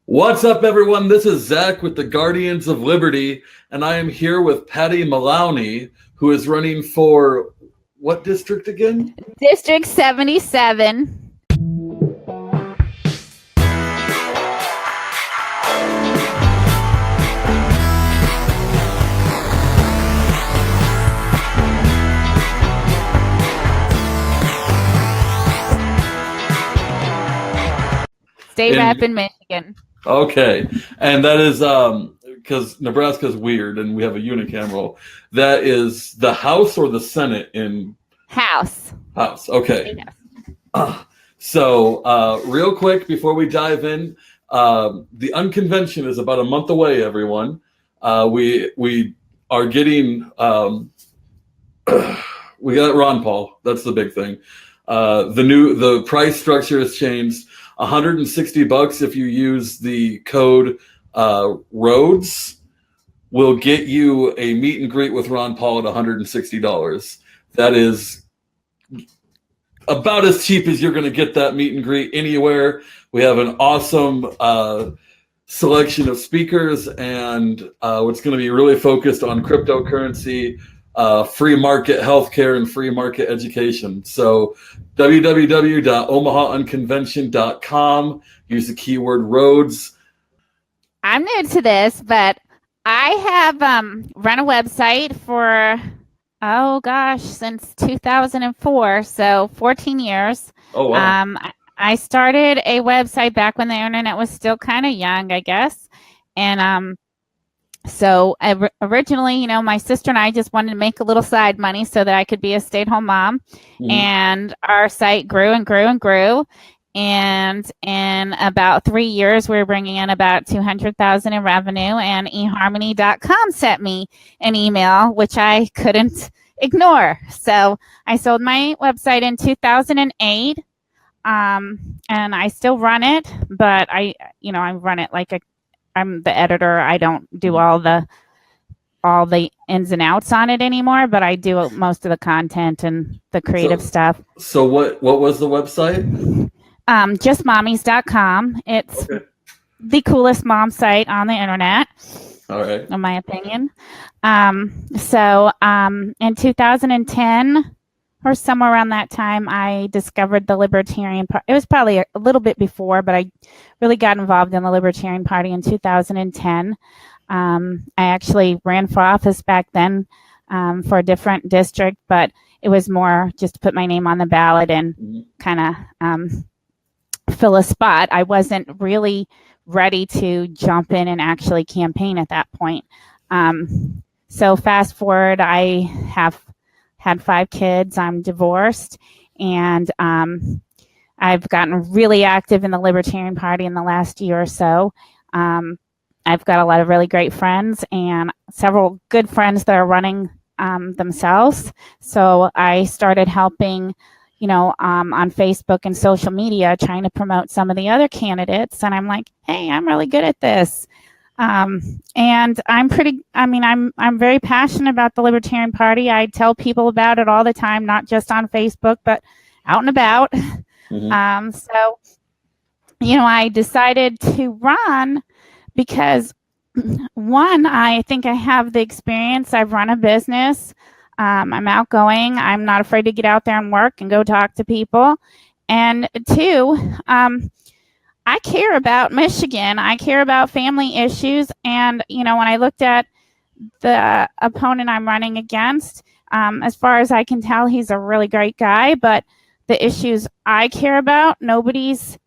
What's up, everyone? This is Zach with the Guardians of Liberty, and I am here with Patty Malowney, who is running for what district again? District 77. State rep in Michigan. Okay, and that is because Nebraska's weird, and we have a unicameral. That is the House or the Senate in House. House. Okay. So real quick before we dive in, the unconvention is about a month away. Everyone, we are getting we got Ron Paul. That's the big thing. The price structure has changed. $160 if you use the code ROADS will get you a meet and greet with Ron Paul at $160. That is about as cheap as you're going to get that meet and greet anywhere. We have an awesome selection of speakers, and it's going to be really focused on cryptocurrency, free market healthcare, and free market education. So www.omahaunconvention.com. Use the keyword ROADS. I'm new to this, but I have run a website for, since 2004, so 14 years. Oh, wow. I started a website back when the internet was still kind of young, I guess. And so originally, my sister and I just wanted to make a little side money so that I could be a stay-at-home mom. Mm-hmm. And our site grew and grew and grew. And in about 3 years, we were bringing in about $200,000 in revenue. And eharmony.com sent me an email, which I couldn't ignore. So I sold my website in 2008. And I still run it, but I run it like I'm the editor. I don't do all the ins and outs on it anymore, but I do most of the content and the creative stuff. So what was the website? Justmommies.com. It's the coolest mom site on the internet. All right. In my opinion. So in 2010 or somewhere around that time, I discovered the Libertarian Party. It was probably a little bit before, but I really got involved in the Libertarian Party in 2010. I actually ran for office back then for a different district, but it was more just to put my name on the ballot and kind of fill a spot. I wasn't really ready to jump in and actually campaign at that point. So fast forward, I have had 5 kids. I'm divorced, and I've gotten really active in the Libertarian Party in the last year or so. I've got a lot of really great friends and several good friends that are running themselves. So I started helping, on Facebook and social media, trying to promote some of the other candidates. And I'm like, hey, I'm really good at this. And I'm very passionate about the Libertarian Party. I tell people about it all the time, not just on Facebook, but out and about. Mm-hmm. So, I decided to run because, one, I think I have the experience. I've run a business. I'm outgoing. I'm not afraid to get out there and work and go talk to people. And 2, I care about Michigan. I care about family issues. And, when I looked at the opponent I'm running against, as far as I can tell, he's a really great guy. But the issues I care about, nobody's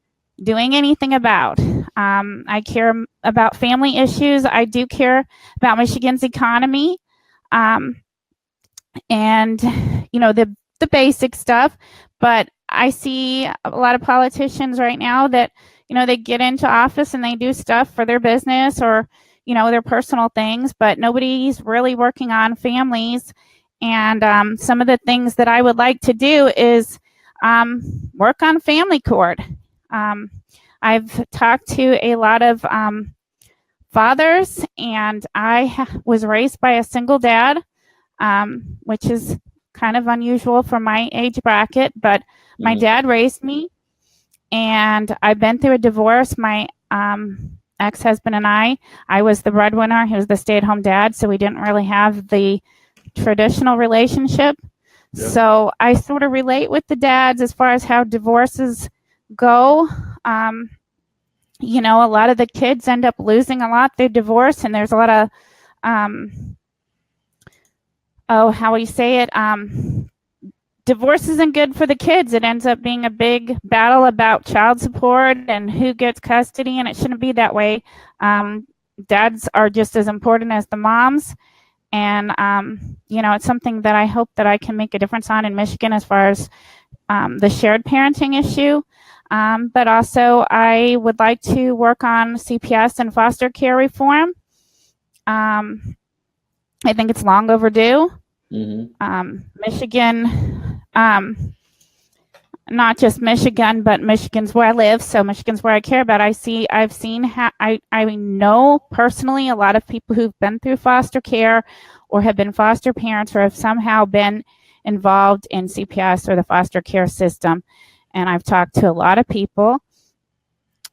doing anything about. I care about family issues. I do care about Michigan's economy. And, the basic stuff. But I see a lot of politicians right now that, they get into office and they do stuff for their business or, their personal things, but nobody's really working on families. And some of the things that I would like to do is work on family court. I've talked to a lot of fathers, and I was raised by a single dad, which is kind of unusual for my age bracket, but my dad raised me. And I've been through a divorce. My ex-husband and I was the breadwinner. He was the stay-at-home dad, so we didn't really have the traditional relationship. Yeah. So I sort of relate with the dads as far as how divorces go. You know, a lot of the kids end up losing a lot through divorce, and there's a lot of how we say it, divorce isn't good for the kids. It ends up being a big battle about child support and who gets custody, and it shouldn't be that way. Dads are just as important as the moms, and you know, it's something that I hope that I can make a difference on in Michigan as far as the shared parenting issue. But also I would like to work on CPS and foster care reform. I think it's long overdue. Mm-hmm. Michigan, not just Michigan, but Michigan's where I live, so Michigan's where I care about. I know personally a lot of people who've been through foster care or have been foster parents or have somehow been involved in CPS or the foster care system. And I've talked to a lot of people.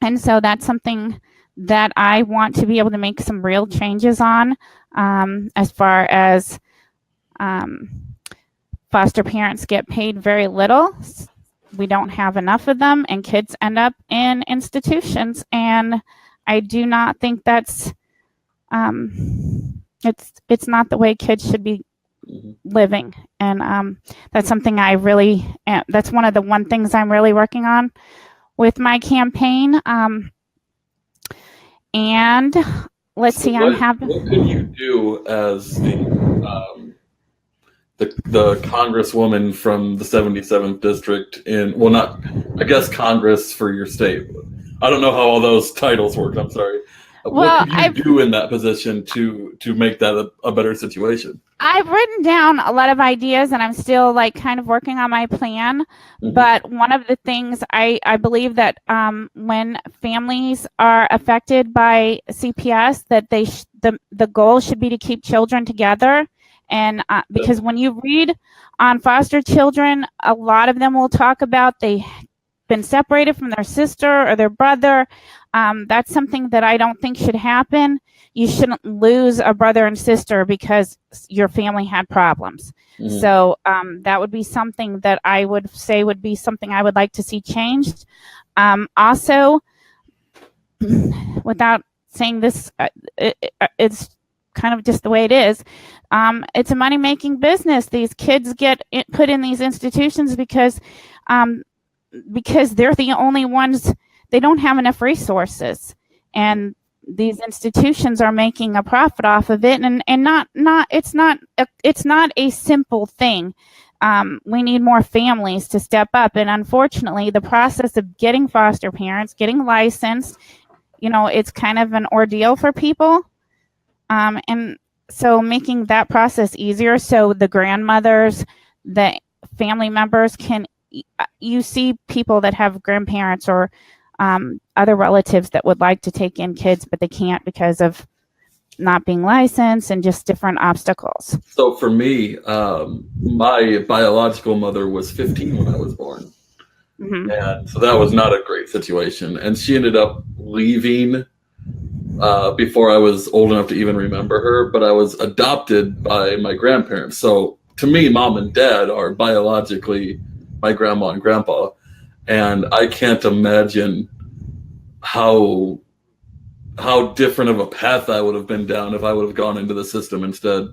And so that's something that I want to be able to make some real changes on, as far as foster parents get paid very little. We don't have enough of them, and kids end up in institutions. And I do not think that's it's not the way kids should be living. And that's something I really that's one of the things I'm really working on with my campaign. And let's see, what could you do as the congresswoman from the 77th district I guess Congress for your state? I don't know how all those titles work. I'm sorry. What could you do in that position to make that a better situation? I've written down a lot of ideas, and I'm still kind of working on my plan. Mm-hmm. But one of the things I believe that when families are affected by CPS, that the goal should be to keep children together. And because when you read on foster children, a lot of them will talk about they've been separated from their sister or their brother. That's something that I don't think should happen. You shouldn't lose a brother and sister because your family had problems. Mm-hmm. So that would be something that I would say would be something I would like to see changed. Also, without saying this, it's kind of just the way it is. It's a money-making business. These kids get put in these institutions because they're the only ones. They don't have enough resources, and these institutions are making a profit off of it. And it's not a simple thing. We need more families to step up, and unfortunately, the process of getting foster parents, getting licensed, it's kind of an ordeal for people. And so making that process easier so the grandmothers, the family members you see people that have grandparents or other relatives that would like to take in kids, but they can't because of not being licensed and just different obstacles. So for me, my biological mother was 15 when I was born. Mm-hmm. And so that was not a great situation. And she ended up leaving before I was old enough to even remember her, but I was adopted by my grandparents. So to me, mom and dad are biologically my grandma and grandpa. And I can't imagine how different of a path I would have been down if I would have gone into the system instead.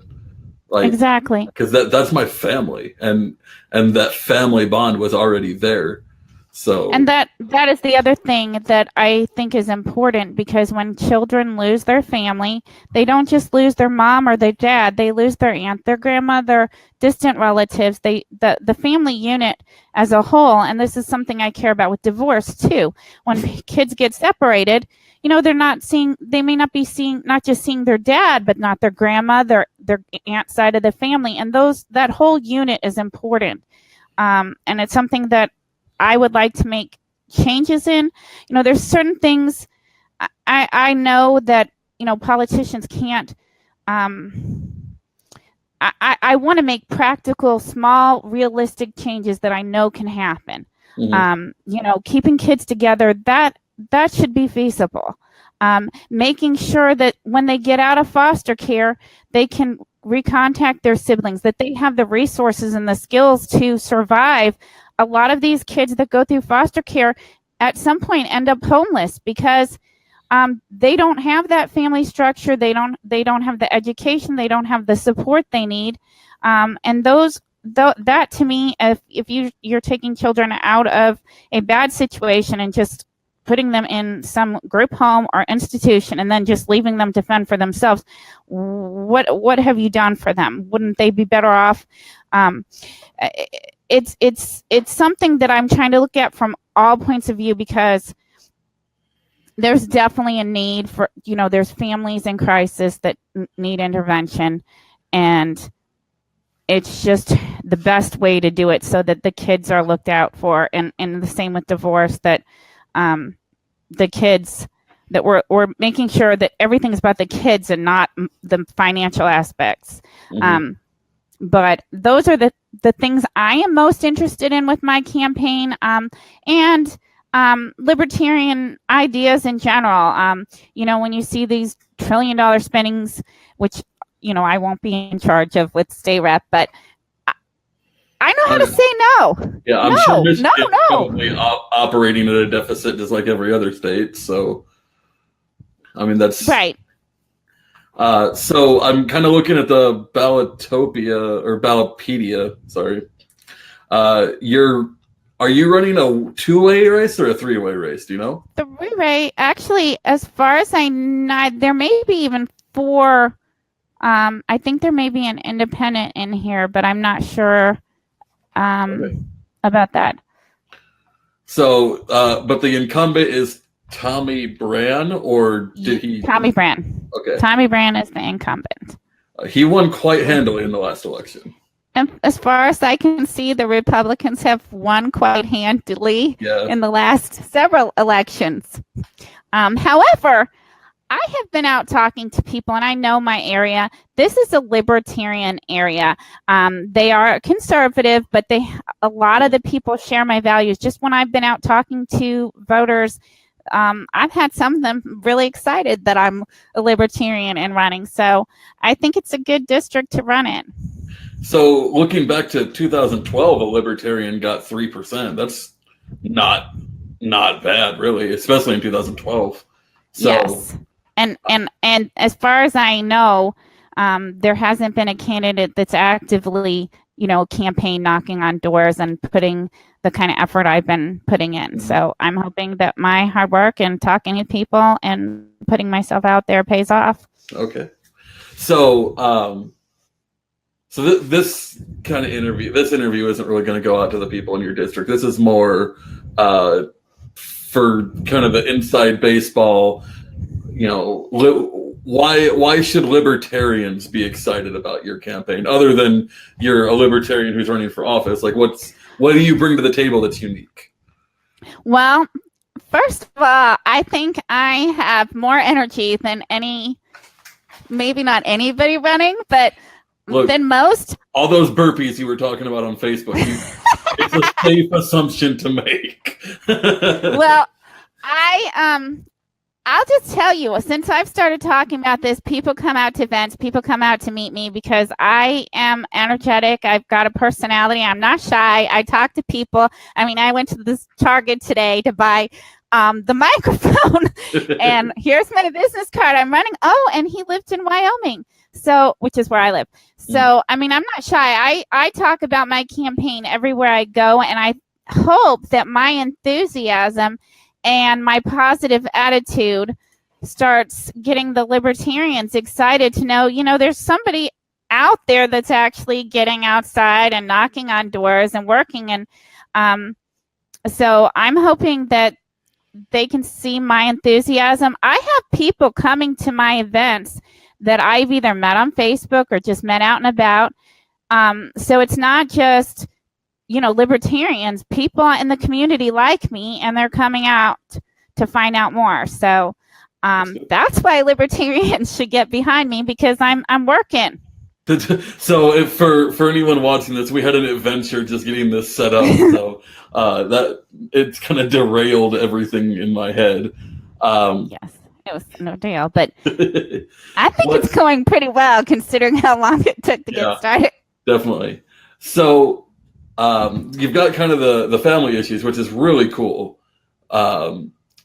Exactly. Because that's my family, and that family bond was already there. So, and that is the other thing that I think is important, because when children lose their family, they don't just lose their mom or their dad, they lose their aunt, their grandmother, distant relatives, the family unit as a whole. And this is something I care about with divorce too. When kids get separated, they may not be not just seeing their dad, but not their grandma, their aunt side of the family. And that whole unit is important. And it's something that I would like to make changes in. There's certain things I know that, politicians can't. I want to make practical, small, realistic changes that I know can happen. Mm-hmm. Keeping kids together, that should be feasible. making sure that when they get out of foster care, they can recontact their siblings, that they have the resources and the skills to survive. A lot of these kids that go through foster care at some point end up homeless because they don't have that family structure. They don't have the education. They don't have the support they need. And that to me, if you're taking children out of a bad situation and just putting them in some group home or institution and then just leaving them to fend for themselves, what have you done for them? Wouldn't they be better off? It's something that I'm trying to look at from all points of view, because there's definitely a need for, there's families in crisis that need intervention, and it's just the best way to do it so that the kids are looked out for. And the same with divorce, that the kids, that we're making sure that everything's about the kids and not the financial aspects. Mm-hmm. But those are the things I am most interested in with my campaign, and libertarian ideas in general. When you see these $1 trillion spendings, which, I won't be in charge of with state rep, but I know how to say no. Yeah, I'm sure Michigan is probably operating at a deficit just like every other state. So, that's right. So I'm kind of looking at the Ballotpedia. Sorry. Are you running a two-way race or a three-way race? Do you know? Three-way. Actually, as far as I know, there may be even four. I think there may be an independent in here, but I'm not sure about that. So, but the incumbent is Tommy Brand, or did he? Tommy Brand. Okay. Tommy Brand is the incumbent. He won quite handily in the last election. And as far as I can see, the Republicans have won quite handily in the last several elections. However, I have been out talking to people, and I know my area. This is a libertarian area. They are conservative, but a lot of the people share my values. Just when I've been out talking to voters, I've had some of them really excited that I'm a libertarian and running. So I think it's a good district to run in. So looking back to 2012, a libertarian got 3%. That's not bad, really, especially in 2012. So, yes. And as far as I know, there hasn't been a candidate that's actively, campaign knocking on doors and putting the kind of effort I've been putting in. So I'm hoping that my hard work and talking to people and putting myself out there pays off. Okay. So, this kind of interview isn't really going to go out to the people in your district. This is more for kind of the inside baseball. Why should libertarians be excited about your campaign, other than you're a libertarian who's running for office? Like, what do you bring to the table that's unique? Well, first of all, I think I have more energy than maybe not anybody running, but than most. All those burpees you were talking about on Facebook, it's a safe assumption to make. Well, I'll just tell you, since I've started talking about this, people come out to events, people come out to meet me because I am energetic. I've got a personality. I'm not shy. I talk to people. I went to this Target today to buy the microphone, and here's my business card. I'm running. Oh, and he lived in Wyoming, which is where I live. So, I'm not shy. I talk about my campaign everywhere I go, and I hope that my enthusiasm and my positive attitude starts getting the libertarians excited to know, there's somebody out there that's actually getting outside and knocking on doors and working. And so I'm hoping that they can see my enthusiasm. I have people coming to my events that I've either met on Facebook or just met out and about. So it's not just libertarians, people in the community like me, and they're coming out to find out more. So that's why libertarians should get behind me, because I'm working. So for anyone watching this, we had an adventure just getting this set up. So that it's kind of derailed everything in my head. Yes. it was no deal. But I think What- it's going pretty well considering how long it took to Yeah. get started. Definitely. So you've got kind of the family issues, which is really cool.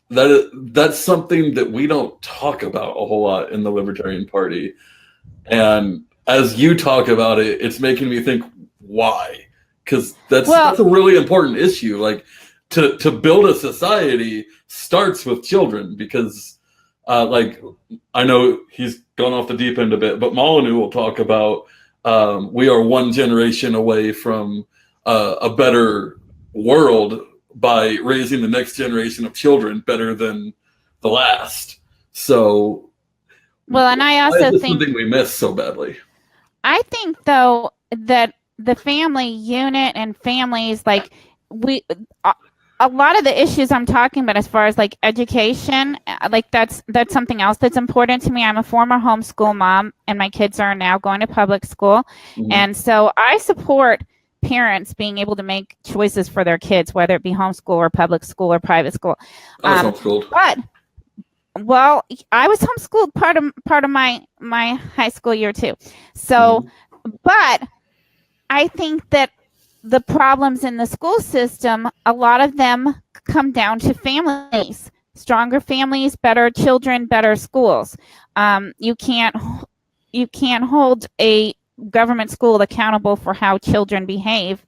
That's something that we don't talk about a whole lot in the Libertarian Party. And as you talk about it, it's making me think, why? Because that's a really important issue. Like to build a society starts with children, because like I know he's gone off the deep end a bit, but Malowney will talk about we are one generation away from a better world by raising the next generation of children better than the last. So, well, and I also think something we miss so badly. I think though that the family unit and families, like a lot of the issues I'm talking about as far as like education, like that's something else that's important to me. I'm a former homeschool mom, and my kids are now going to public school. Mm-hmm. And so I support parents being able to make choices for their kids, whether it be homeschool or public school or private school. I was homeschooled. But well, I was homeschooled part of my high school year too. So, but I think that the problems in the school system, a lot of them come down to families. Stronger families, better children, better schools. You can't hold a government school accountable for how children behave.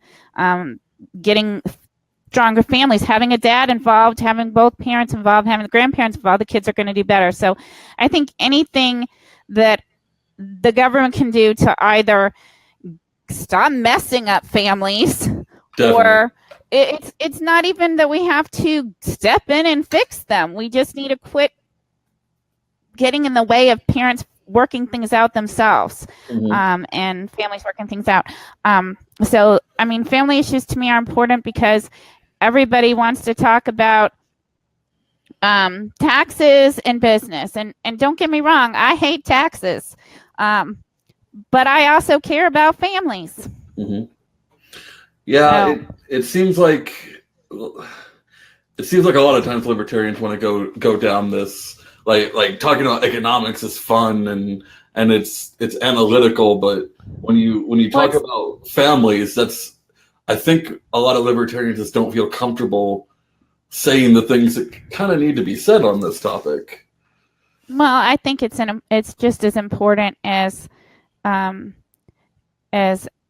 Getting stronger families, having a dad involved, having both parents involved, having the grandparents involved, the kids are going to do better. So I think anything that the government can do to either stop messing up families, definitely, or it's not even that we have to step in and fix them. We just need to quit getting in the way of parents working things out themselves, and families working things out. So, I mean, family issues to me are important because everybody wants to talk about taxes and business. And don't get me wrong, I hate taxes. But I also care about families. Mm-hmm. Yeah, so, it seems like a lot of times libertarians want to go down this like talking about economics is fun and it's analytical, but when you talk about families, I think a lot of libertarians just don't feel comfortable saying the things that kind of need to be said on this topic. Well, I think it's just as important as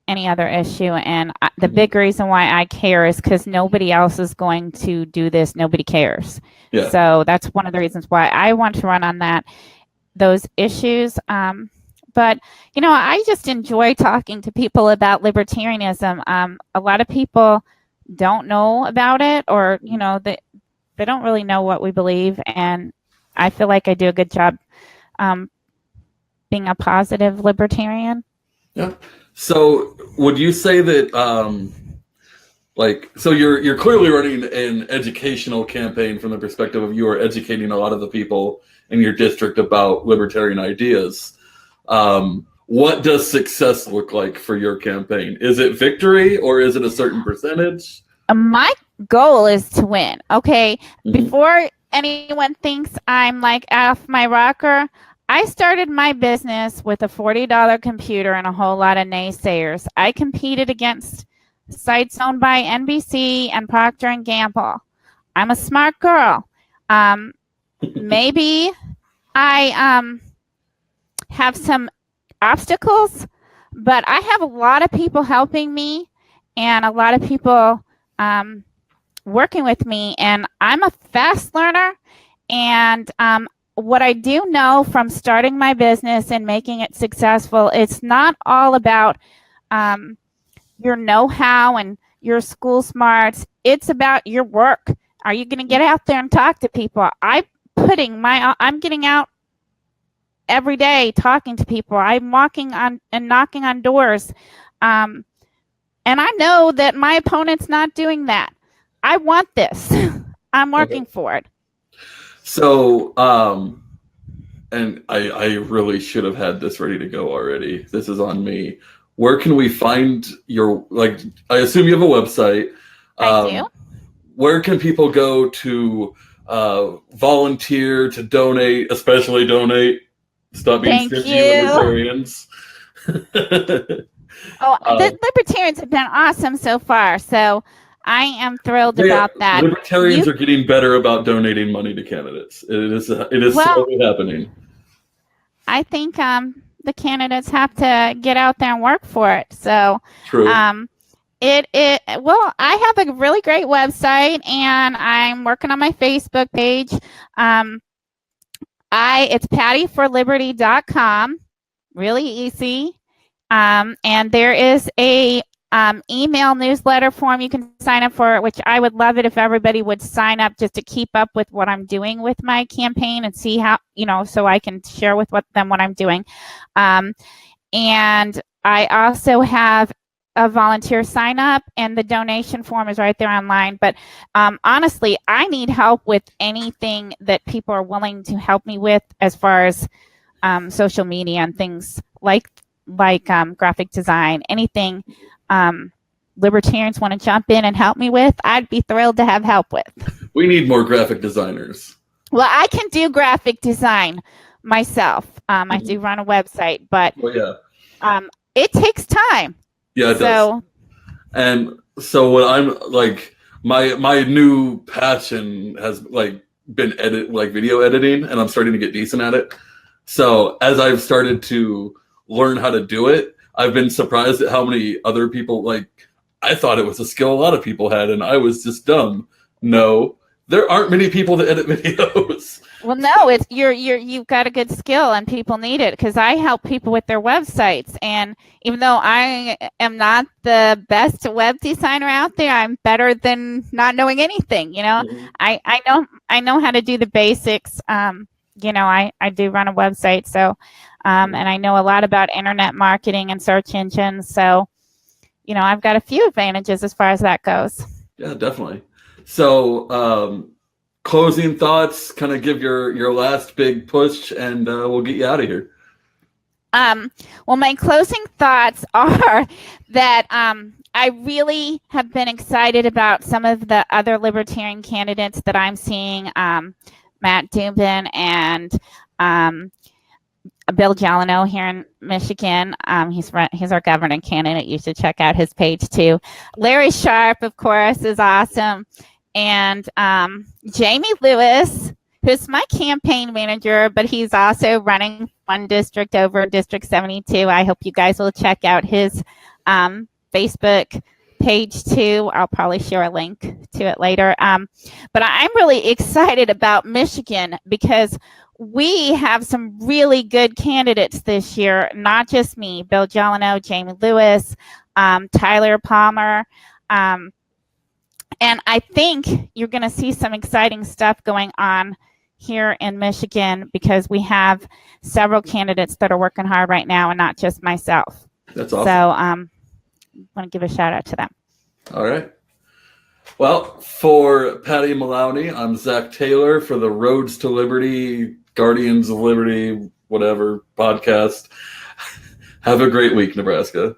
any other issue, and the big reason why I care is because nobody else is going to do this. Nobody cares. Yeah. So that's one of the reasons why I want to run on those issues. But I just enjoy talking to people about libertarianism. A lot of people don't know about it, or they don't really know what we believe, and I feel like I do a good job being a positive libertarian. Yeah. So would you say that so you're clearly running an educational campaign from the perspective of you are educating a lot of the people in your district about libertarian ideas. What does success look like for your campaign? Is it victory or is it a certain percentage? My goal is to win. Okay. Mm-hmm. Before anyone thinks I'm like off my rocker, I started my business with a $40 computer and a whole lot of naysayers. I competed against sites owned by NBC and Procter & Gamble. I'm a smart girl. Maybe I have some obstacles, but I have a lot of people helping me and a lot of people working with me, and I'm a fast learner. And what I do know from starting my business and making it successful, it's not all about your know-how and your school smarts. It's about your work. Are you going to get out there and talk to people? I'm getting out every day talking to people. I'm walking on and knocking on doors. And I know that my opponent's not doing that. I want this. I'm working for it. So, and I really should have had this ready to go already. This is on me. Where can we find I assume you have a website. I do. Where can people go to volunteer, to donate, especially donate. Stop being Thank stingy, you. libertarians. The libertarians have been awesome so far, so I am thrilled about that. Libertarians are getting better about donating money to candidates. It is slowly happening. I think the candidates have to get out there and work for it. So true. I have a really great website, and I'm working on my Facebook page. It's pattyforliberty.com. Really easy. And there is a email newsletter form you can sign up for, which I would love it if everybody would sign up just to keep up with what I'm doing with my campaign and see how, so I can share with them what I'm doing. And I also have a volunteer sign up, and the donation form is right there online. But honestly, I need help with anything that people are willing to help me with as far as social media and things like graphic design, anything libertarians want to jump in and help me with, I'd be thrilled to have help with. We need more graphic designers. Well, I can do graphic design myself. I do run a website, but it takes time. Yeah, it does. And so what I'm like, my new passion has been video editing, and I'm starting to get decent at it. So as I've started to learn how to do it, I've been surprised at how many other people, I thought it was a skill a lot of people had, and I was just dumb. No, there aren't many people that edit videos. Well, no, you've got a good skill, and people need it, because I help people with their websites. And even though I am not the best web designer out there, I'm better than not knowing anything. Mm-hmm. I know how to do the basics. I do run a website, so and I know a lot about internet marketing and search engines. So, I've got a few advantages as far as that goes. Yeah, definitely. So, closing thoughts, kind of give your last big push, and we'll get you out of here. Well, my closing thoughts are that I really have been excited about some of the other libertarian candidates that I'm seeing, Matt Dubin and Bill Jalano here in Michigan. He's our governor candidate. You should check out his page too. Larry Sharp, of course, is awesome. And Jamie Lewis, who's my campaign manager, but he's also running one district over District 72. I hope you guys will check out his Facebook page too. I'll probably share a link to it later. But I'm really excited about Michigan, because we have some really good candidates this year, not just me, Bill Jalano, Jamie Lewis, Tyler Palmer. And I think you're going to see some exciting stuff going on here in Michigan, because we have several candidates that are working hard right now, and not just myself. That's awesome. So I want to give a shout out to them. All right. Well, for Patty Malowney, I'm Zach Taylor for the Roads to Liberty, Guardians of Liberty, whatever podcast. Have a great week, Nebraska.